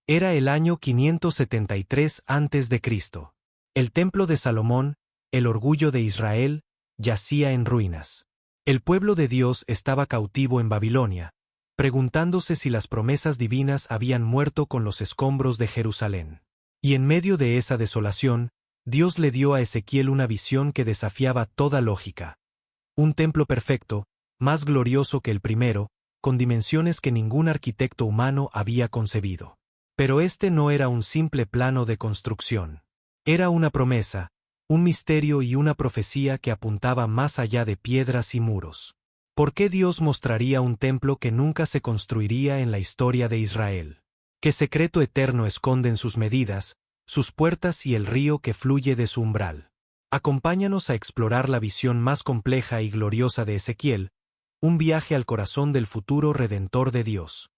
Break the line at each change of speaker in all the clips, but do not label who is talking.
Era el año 573 a.C. El templo de Salomón, el orgullo de Israel, yacía en ruinas. El pueblo de Dios estaba cautivo en Babilonia, preguntándose si las promesas divinas habían muerto con los escombros de Jerusalén. Y en medio de esa desolación, Dios le dio a Ezequiel una visión que desafiaba toda lógica. Un templo perfecto, más glorioso que el primero, con dimensiones que ningún arquitecto humano había concebido. Pero este no era un simple plano de construcción. Era una promesa, un misterio y una profecía que apuntaba más allá de piedras y muros. ¿Por qué Dios mostraría un templo que nunca se construiría en la historia de Israel? ¿Qué secreto eterno esconden sus medidas, sus puertas y el río que fluye de su umbral? Acompáñanos a explorar la visión más compleja y gloriosa de Ezequiel, un viaje al corazón del futuro redentor de Dios.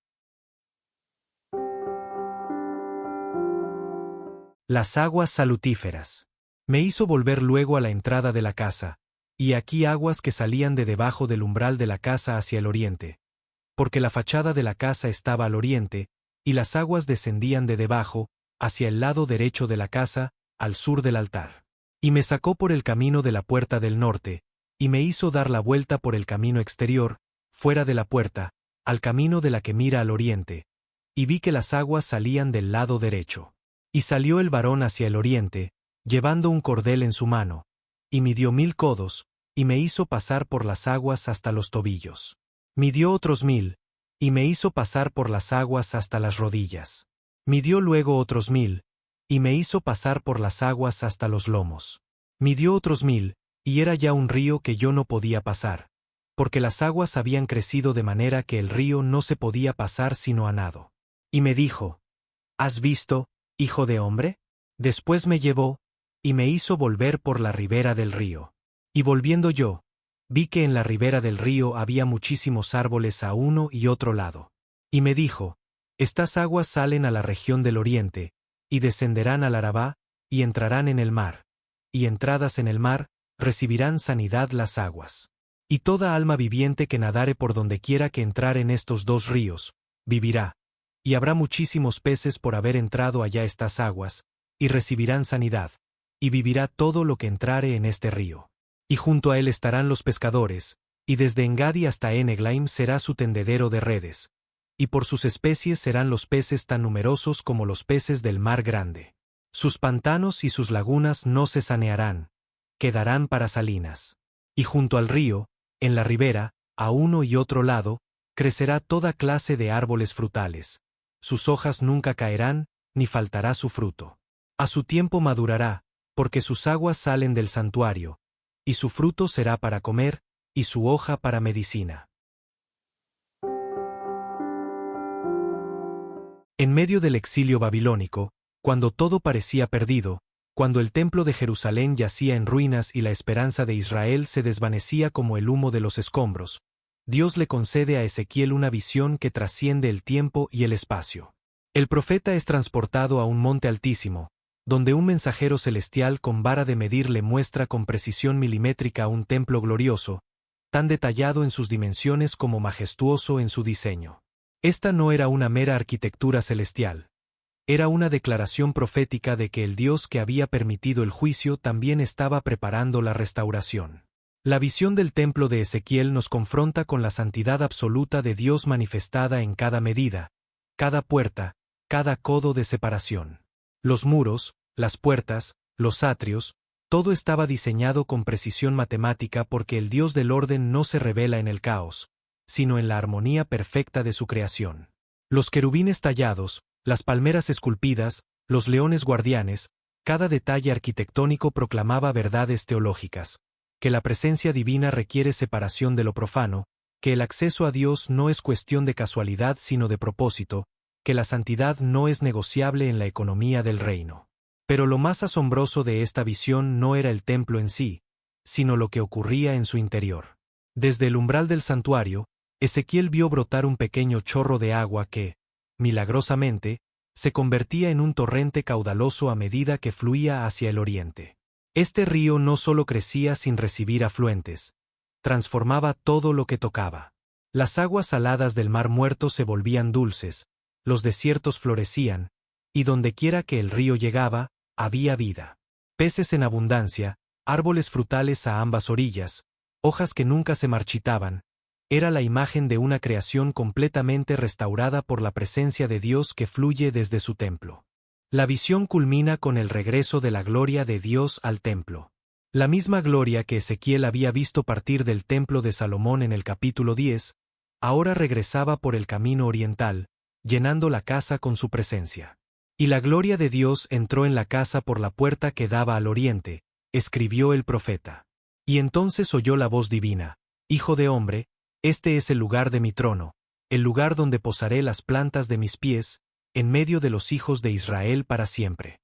Las aguas salutíferas. Me hizo volver luego a la entrada de la casa, y aquí aguas que salían de debajo del umbral de la casa hacia el oriente, porque la fachada de la casa estaba al oriente, y las aguas descendían de debajo, hacia el lado derecho de la casa, al sur del altar. Y me sacó por el camino de la puerta del norte, y me hizo dar la vuelta por el camino exterior, fuera de la puerta, al camino de la que mira al oriente, y vi que las aguas salían del lado derecho. Y salió el varón hacia el oriente, llevando un cordel en su mano, y midió 1000 codos, y me hizo pasar por las aguas hasta los tobillos. Midió otros 1000, y me hizo pasar por las aguas hasta las rodillas. Midió luego otros 1000, y me hizo pasar por las aguas hasta los lomos. Midió otros 1000, y era ya un río que yo no podía pasar, porque las aguas habían crecido de manera que el río no se podía pasar sino a nado. Y me dijo: ¿Has visto, hijo de hombre? Después me llevó, y me hizo volver por la ribera del río. Y volviendo yo, vi que en la ribera del río había muchísimos árboles a uno y otro lado. Y me dijo: Estas aguas salen a la región del oriente, y descenderán al Arabá, y entrarán en el mar. Y entradas en el mar, recibirán sanidad las aguas. Y toda alma viviente que nadare por donde quiera que entrar en estos dos ríos, vivirá. Y habrá muchísimos peces por haber entrado allá estas aguas, y recibirán sanidad, y vivirá todo lo que entrare en este río. Y junto a él estarán los pescadores, y desde Engadi hasta Eneglaim será su tendedero de redes, y por sus especies serán los peces tan numerosos como los peces del mar grande. Sus pantanos y sus lagunas no se sanearán, quedarán para salinas. Y junto al río, en la ribera, a uno y otro lado, crecerá toda clase de árboles frutales. Sus hojas nunca caerán, ni faltará su fruto. A su tiempo madurará, porque sus aguas salen del santuario, y su fruto será para comer, y su hoja para medicina. En medio del exilio babilónico, cuando todo parecía perdido, cuando el templo de Jerusalén yacía en ruinas y la esperanza de Israel se desvanecía como el humo de los escombros, Dios le concede a Ezequiel una visión que trasciende el tiempo y el espacio. El profeta es transportado a un monte altísimo, donde un mensajero celestial con vara de medir le muestra con precisión milimétrica un templo glorioso, tan detallado en sus dimensiones como majestuoso en su diseño. Esta no era una mera arquitectura celestial. Era una declaración profética de que el Dios que había permitido el juicio también estaba preparando la restauración. La visión del templo de Ezequiel nos confronta con la santidad absoluta de Dios manifestada en cada medida, cada puerta, cada codo de separación. Los muros, las puertas, los atrios, todo estaba diseñado con precisión matemática porque el Dios del orden no se revela en el caos, sino en la armonía perfecta de su creación. Los querubines tallados, las palmeras esculpidas, los leones guardianes, cada detalle arquitectónico proclamaba verdades teológicas, que la presencia divina requiere separación de lo profano, que el acceso a Dios no es cuestión de casualidad sino de propósito, que la santidad no es negociable en la economía del reino. Pero lo más asombroso de esta visión no era el templo en sí, sino lo que ocurría en su interior. Desde el umbral del santuario, Ezequiel vio brotar un pequeño chorro de agua que, milagrosamente, se convertía en un torrente caudaloso a medida que fluía hacia el oriente. Este río no solo crecía sin recibir afluentes, transformaba todo lo que tocaba. Las aguas saladas del mar muerto se volvían dulces, los desiertos florecían, y dondequiera que el río llegaba, había vida. Peces en abundancia, árboles frutales a ambas orillas, hojas que nunca se marchitaban. Era la imagen de una creación completamente restaurada por la presencia de Dios que fluye desde su templo. La visión culmina con el regreso de la gloria de Dios al templo. La misma gloria que Ezequiel había visto partir del templo de Salomón en el capítulo 10, ahora regresaba por el camino oriental, llenando la casa con su presencia. Y la gloria de Dios entró en la casa por la puerta que daba al oriente, escribió el profeta. Y entonces oyó la voz divina: Hijo de hombre, este es el lugar de mi trono, el lugar donde posaré las plantas de mis pies, en medio de los hijos de Israel para siempre.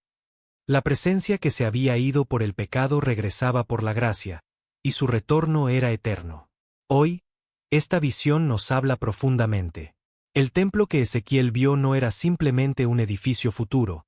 La presencia que se había ido por el pecado regresaba por la gracia, y su retorno era eterno. Hoy, esta visión nos habla profundamente. El templo que Ezequiel vio no era simplemente un edificio futuro,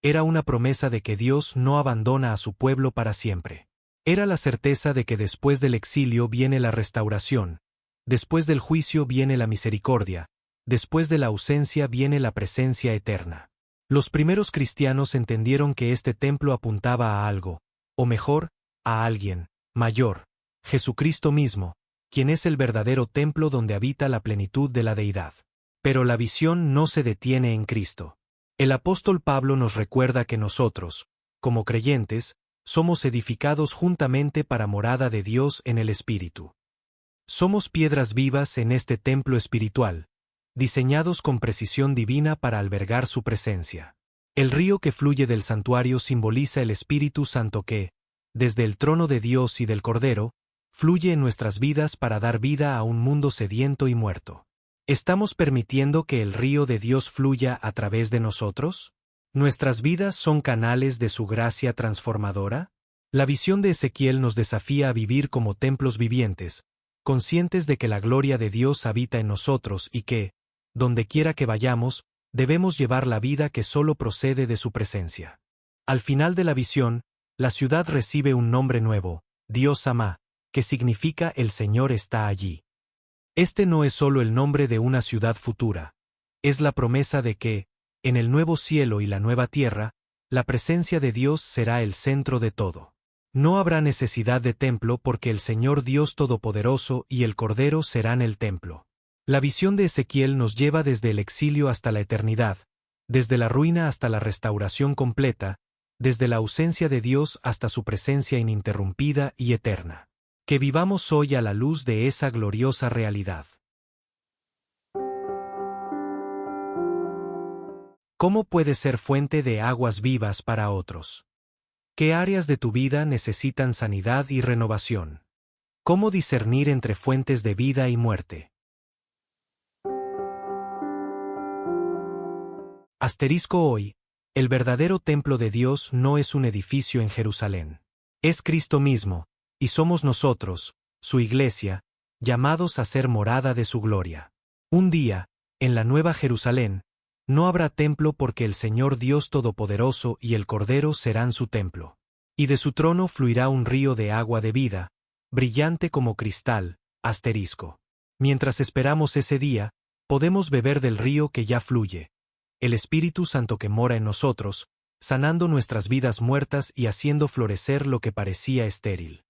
era una promesa de que Dios no abandona a su pueblo para siempre. Era la certeza de que después del exilio viene la restauración, después del juicio viene la misericordia, después de la ausencia viene la presencia eterna. Los primeros cristianos entendieron que este templo apuntaba a algo, o mejor, a alguien mayor, Jesucristo mismo, quien es el verdadero templo donde habita la plenitud de la deidad. Pero la visión no se detiene en Cristo. El apóstol Pablo nos recuerda que nosotros, como creyentes, somos edificados juntamente para morada de Dios en el Espíritu. Somos piedras vivas en este templo espiritual, diseñados con precisión divina para albergar su presencia. El río que fluye del santuario simboliza el Espíritu Santo que, desde el trono de Dios y del Cordero, fluye en nuestras vidas para dar vida a un mundo sediento y muerto. ¿Estamos permitiendo que el río de Dios fluya a través de nosotros? ¿Nuestras vidas son canales de su gracia transformadora? La visión de Ezequiel nos desafía a vivir como templos vivientes, conscientes de que la gloria de Dios habita en nosotros y que, dondequiera que vayamos, debemos llevar la vida que solo procede de su presencia. Al final de la visión, la ciudad recibe un nombre nuevo, Dios Samá, que significa el Señor está allí. Este no es solo el nombre de una ciudad futura, es la promesa de que, en el nuevo cielo y la nueva tierra, la presencia de Dios será el centro de todo. No habrá necesidad de templo porque el Señor Dios Todopoderoso y el Cordero serán el templo. La visión de Ezequiel nos lleva desde el exilio hasta la eternidad, desde la ruina hasta la restauración completa, desde la ausencia de Dios hasta su presencia ininterrumpida y eterna. Que vivamos hoy a la luz de esa gloriosa realidad. ¿Cómo puedes ser fuente de aguas vivas para otros? ¿Qué áreas de tu vida necesitan sanidad y renovación? ¿Cómo discernir entre fuentes de vida y muerte? Asterisco hoy, el verdadero templo de Dios no es un edificio en Jerusalén. Es Cristo mismo, y somos nosotros, su iglesia, llamados a ser morada de su gloria. Un día, en la Nueva Jerusalén, no habrá templo porque el Señor Dios Todopoderoso y el Cordero serán su templo. Y de su trono fluirá un río de agua de vida, brillante como cristal, asterisco. Mientras esperamos ese día, podemos beber del río que ya fluye, el Espíritu Santo que mora en nosotros, sanando nuestras vidas muertas y haciendo florecer lo que parecía estéril.